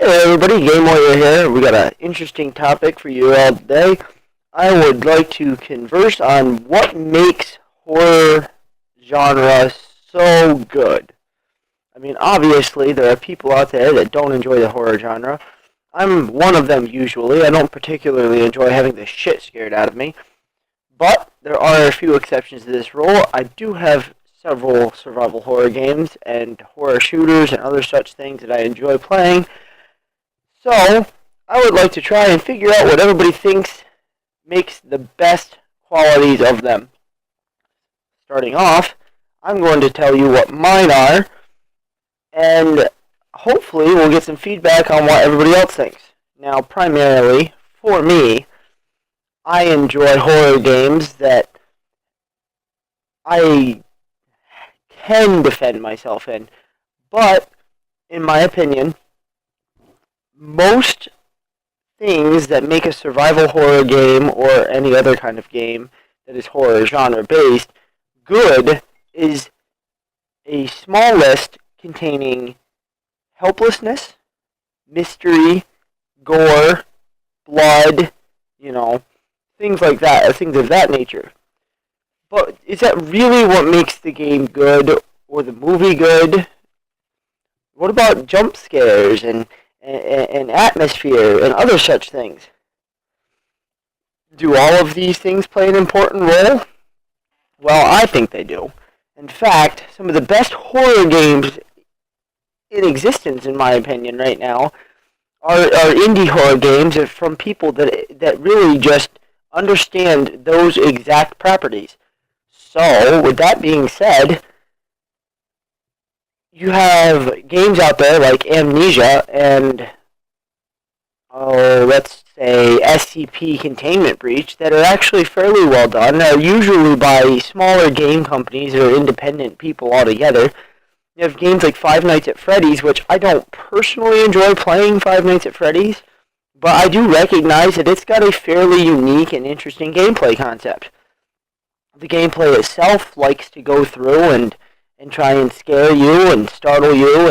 Hey everybody, Game Warrior here. We got an interesting topic for you all today. I would like to converse on what makes horror genre so good. I mean, obviously, there are people out there that don't enjoy the horror genre. I'm one of them usually. I don't particularly enjoy having the shit scared out of me. But there are a few exceptions to this rule. I do have several survival horror games and horror shooters and other such things that I enjoy playing. So, I would like to try and figure out what everybody thinks makes the best qualities of them. Starting off, I'm going to tell you what mine are, and hopefully we'll get some feedback on what everybody else thinks. Now, primarily, for me, I enjoy horror games that I can defend myself in, but, in my opinion, most things that make a survival horror game or any other kind of game that is horror genre based good is a small list containing helplessness, mystery, gore, blood, things like that, things of that nature. But is that really what makes the game good or the movie good? What about jump scares and atmosphere and other such things? Do all of these things play an important role? Well, I think they do. In fact, some of the best horror games in existence, in my opinion, right now, are indie horror games from people that really just understand those exact properties. So, with that being said, you have games out there like Amnesia and, let's say SCP Containment Breach that are actually fairly well done. They're usually by smaller game companies or independent people altogether. You have games like Five Nights at Freddy's, which I don't personally enjoy playing Five Nights at Freddy's, but I do recognize that it's got a fairly unique and interesting gameplay concept. The gameplay itself likes to go through and try and scare you and startle you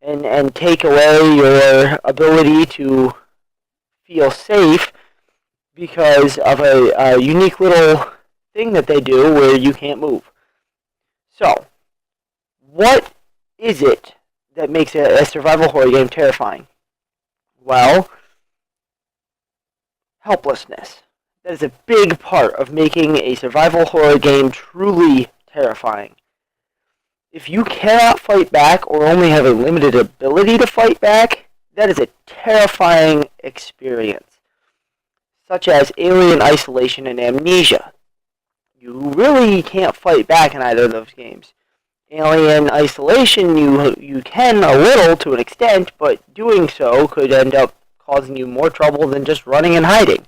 and take away your ability to feel safe because of a unique little thing that they do where you can't move. So, what is it that makes a survival horror game terrifying? Well, helplessness. That is a big part of making a survival horror game truly terrifying. If you cannot fight back or only have a limited ability to fight back, that is a terrifying experience. Such as Alien Isolation and Amnesia. You really can't fight back in either of those games. Alien Isolation, you can a little to an extent, but doing so could end up causing you more trouble than just running and hiding.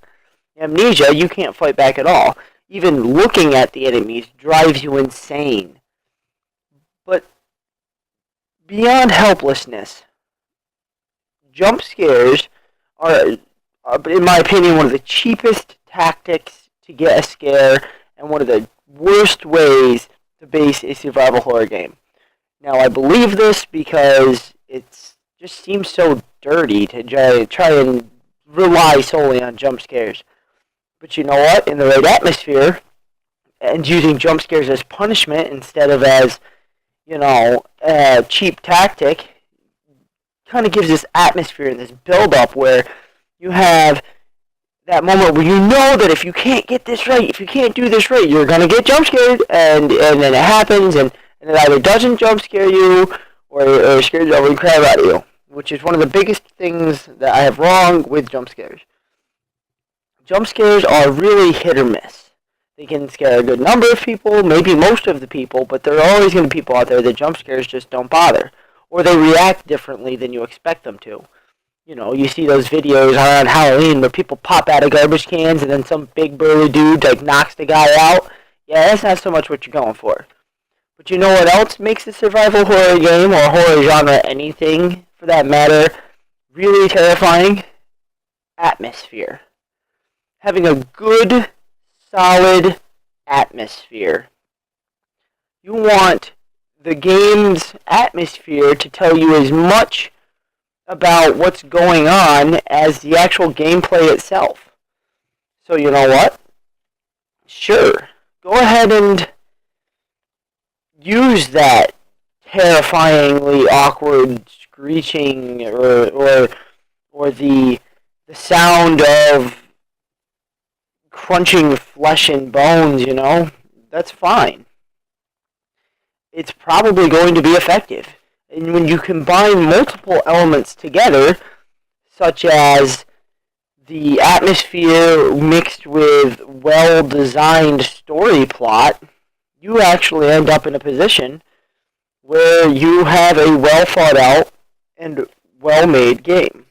Amnesia, you can't fight back at all. Even looking at the enemies drives you insane. But beyond helplessness, jump scares are, in my opinion, one of the cheapest tactics to get a scare and one of the worst ways to base a survival horror game. Now, I believe this because it just seems so dirty to try and rely solely on jump scares. But you know what? In the right atmosphere, and using jump scares as punishment instead of as a cheap tactic, kind of gives this atmosphere and this build-up where you have that moment where you know that if you can't get this right, if you can't do this right, you're going to get jump scared, and then it happens, and it either doesn't jump scare you, or scares the holy crap out of you, which is one of the biggest things that I have wrong with jump scares. Jump scares are really hit or miss. They can scare a good number of people, maybe most of the people, but there are always going to be people out there that jump scares just don't bother. Or they react differently than you expect them to. You see those videos on Halloween where people pop out of garbage cans and then some big burly dude knocks the guy out. Yeah, that's not so much what you're going for. But you know what else makes a survival horror game, or horror genre, anything for that matter, really terrifying? Atmosphere. Having a good, solid atmosphere. You want the game's atmosphere to tell you as much about what's going on as the actual gameplay itself. So you know what? Sure, go ahead and use that terrifyingly awkward screeching or the sound of crunching flesh and bones, that's fine. It's probably going to be effective. And when you combine multiple elements together, such as the atmosphere mixed with well-designed story plot, you actually end up in a position where you have a well-thought-out and well-made game.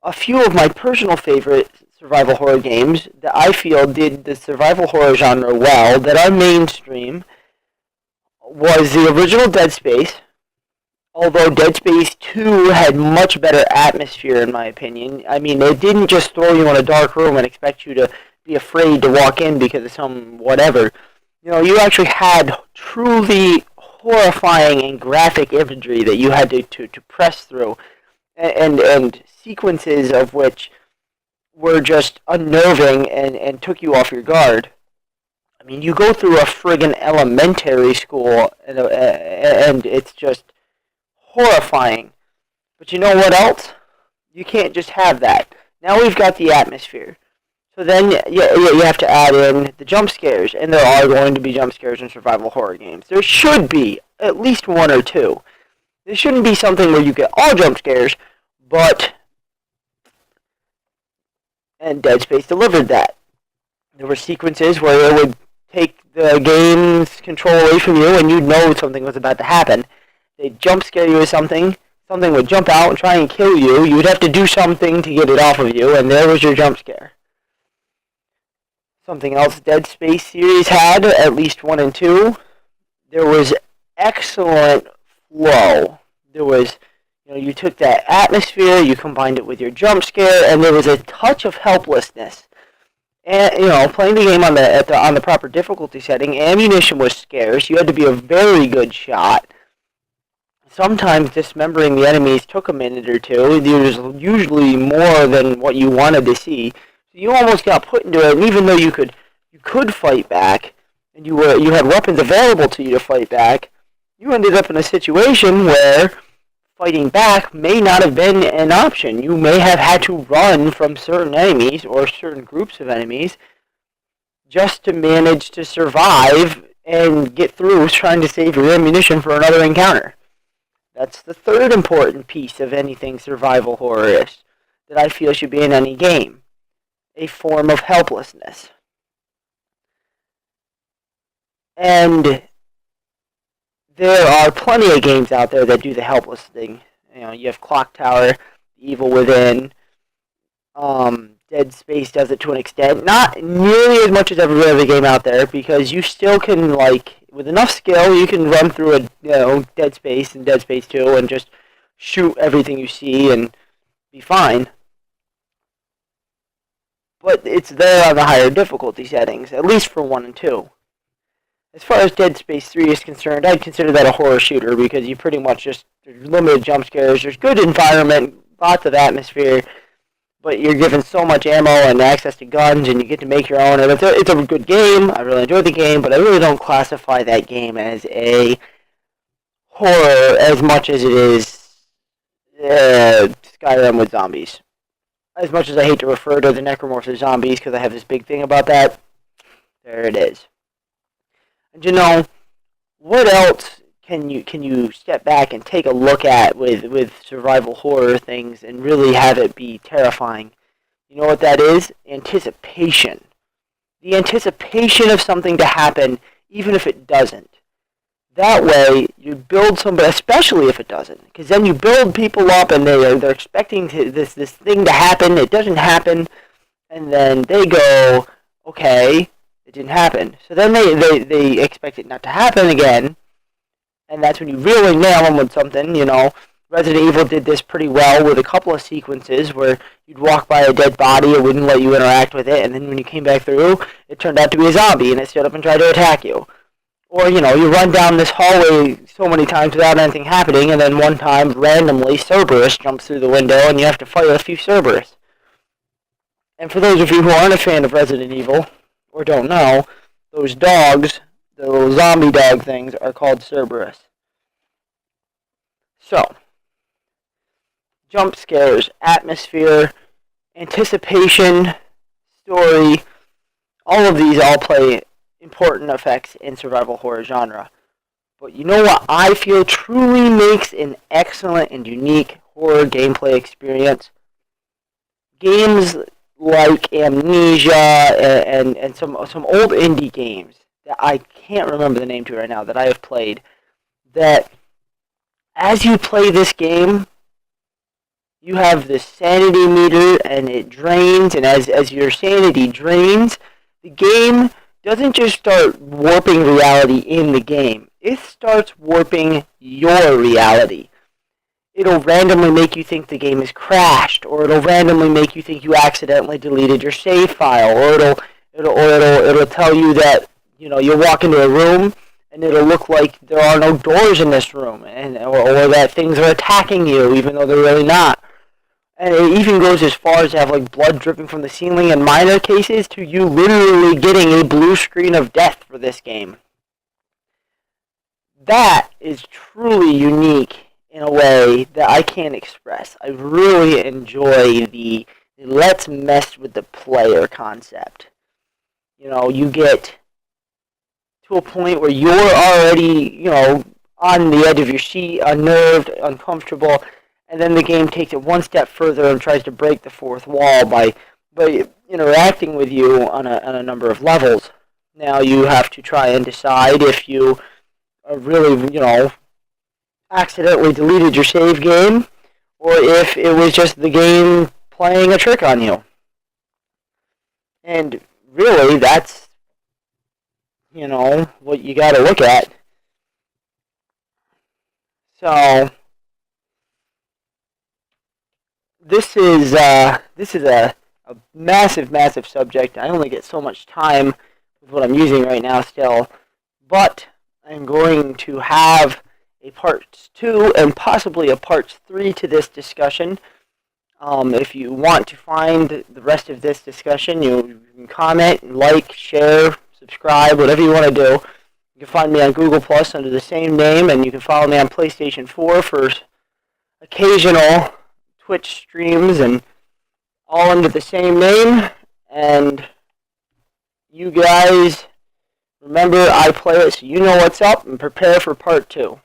A few of my personal favorite survival horror games that I feel did the survival horror genre well, that are mainstream, was the original Dead Space, although Dead Space 2 had much better atmosphere in my opinion. I mean, it didn't just throw you in a dark room and expect you to be afraid to walk in because of some whatever. You actually had truly horrifying and graphic imagery that you had to press through, and sequences of which were just unnerving and took you off your guard. I mean, you go through a friggin' elementary school, and it's just horrifying. But you know what else? You can't just have that. Now we've got the atmosphere. So then you have to add in the jump scares, and there are going to be jump scares in survival horror games. There should be at least one or two. This shouldn't be something where you get all jump scares, and Dead Space delivered that. There were sequences where it would take the game's control away from you, and you'd know something was about to happen. They'd jump scare you with something would jump out and try and kill you. You'd have to do something to get it off of you, and there was your jump scare. Something else Dead Space series had, at least 1 and 2, there was excellent flow. There was, you took that atmosphere, you combined it with your jump scare, and there was a touch of helplessness. And playing the game on the proper difficulty setting, ammunition was scarce. You had to be a very good shot. Sometimes dismembering the enemies took a minute or two. There was usually more than what you wanted to see. So you almost got put into it, and even though you could fight back, and you had weapons available to you to fight back, you ended up in a situation where fighting back may not have been an option. You may have had to run from certain enemies or certain groups of enemies just to manage to survive and get through trying to save your ammunition for another encounter. That's the third important piece of anything survival horror-ish that I feel should be in any game. A form of helplessness. And there are plenty of games out there that do the helpless thing. You have Clock Tower, The Evil Within, Dead Space does it to an extent. Not nearly as much as every other game out there, because you still can, with enough skill, you can run through Dead Space and Dead Space 2 and just shoot everything you see and be fine. But it's there on the higher difficulty settings, at least for 1 and 2. As far as Dead Space 3 is concerned, I'd consider that a horror shooter because you pretty much there's limited jump scares, there's good environment, lots of atmosphere, but you're given so much ammo and access to guns, and you get to make your own. And it's a good game. I really enjoyed the game, but I really don't classify that game as a horror as much as it is Skyrim with zombies. As much as I hate to refer to the necromorphs as zombies because I have this big thing about that, there it is. And what else can you step back and take a look at with survival horror things and really have it be terrifying? You know what that is? Anticipation. The anticipation of something to happen, even if it doesn't. That way, you build somebody, especially if it doesn't, because then you build people up and they're expecting this thing to happen. It doesn't happen, and then they go, okay, it didn't happen. So then they expect it not to happen again, and that's when you really nail them with something. Resident Evil did this pretty well with a couple of sequences where you'd walk by a dead body, it wouldn't let you interact with it, and then when you came back through, it turned out to be a zombie, and it stood up and tried to attack you. Or, you run down this hallway so many times without anything happening, and then one time, randomly, Cerberus jumps through the window, and you have to fight a few Cerberus. And for those of you who aren't a fan of Resident Evil, or don't know, those dogs, the little zombie dog things, are called Cerberus. So, jump scares, atmosphere, anticipation, story, all of these all play important effects in survival horror genre. But you know what I feel truly makes an excellent and unique horror gameplay experience? Games like Amnesia and some old indie games that I can't remember the name to right now that I have played, that as you play this game, you have this sanity meter and it drains, and as your sanity drains, the game doesn't just start warping reality in the game. It starts warping your reality. It'll randomly make you think the game is crashed, or it'll randomly make you think you accidentally deleted your save file, or it'll tell you that you'll walk into a room and it'll look like there are no doors in this room, or that things are attacking you even though they're really not. And it even goes as far as to have like blood dripping from the ceiling in minor cases, to you literally getting a blue screen of death for this game. That is truly unique in a way that I can't express. I really enjoy the let's mess with the player concept. You get to a point where you're already, on the edge of your seat, unnerved, uncomfortable, and then the game takes it one step further and tries to break the fourth wall by interacting with you on a number of levels. Now you have to try and decide if you are really, accidentally deleted your save game, or if it was just the game playing a trick on you. And really, that's, what you gotta look at. So, this is a massive, massive subject. I only get so much time with what I'm using right now still, but I'm going to have a part 2 and possibly a part 3 to this discussion. If you want to find the rest of this discussion, you can comment, like, share, subscribe, whatever you want to do. You can find me on Google Plus under the same name, and you can follow me on PlayStation 4 for occasional Twitch streams, and all under the same name. And you guys, remember, I play it, so you know what's up, and prepare for part 2.